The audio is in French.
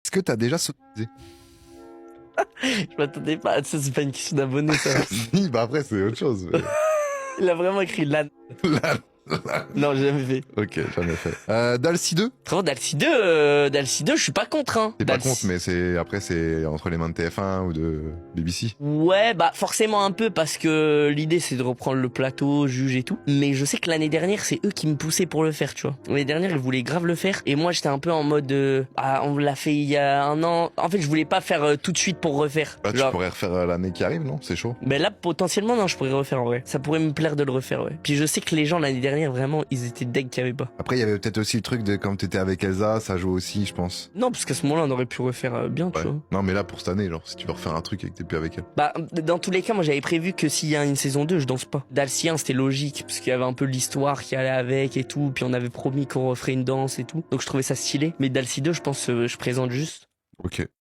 Est-ce que t'as déjà sodomisé? Je m'attendais pas à ça, c'est pas une question d'abonné, ça. Si, bah après, c'est autre chose. Mais... Il a vraiment écrit là. Là. Non, j'ai jamais fait. Ok, j'en ai fait. Dalcy 2? Frérot, Dalcy 2, je suis pas contre, hein. T'es pas contre, mais après, c'est entre les mains de TF1 ou de BBC. Ouais, bah forcément un peu parce que l'idée c'est de reprendre le plateau, juge et tout. Mais je sais que l'année dernière c'est eux qui me poussaient pour le faire, tu vois. L'année dernière ils voulaient grave le faire et moi j'étais un peu en mode on l'a fait il y a un an. En fait je voulais pas faire tout de suite pour refaire. Bah, tu Genre, pourrais refaire l'année qui arrive, non? C'est chaud. mais là potentiellement non, je pourrais refaire en vrai. Ça pourrait me plaire de le refaire, ouais. Puis je sais que les gens l'année dernière vraiment ils étaient deg qu'il y avait pas. Après, il y avait peut-être aussi le truc de quand t'étais avec Elsa, ça joue aussi, je pense. Non, parce qu'à ce moment-là on aurait pu refaire bien, tu Ouais. vois. Non, mais là, pour cette année, genre, si tu veux refaire un truc et que t'es plus avec elle. Bah, dans tous les cas, moi j'avais prévu que s'il y a une saison 2, je danse pas. Dalcy 1, c'était logique, parce qu'il y avait un peu l'histoire qui allait avec et tout, puis on avait promis qu'on referait une danse et tout. Donc je trouvais ça stylé. Mais Dalcy 2, je pense, je présente juste. Ok.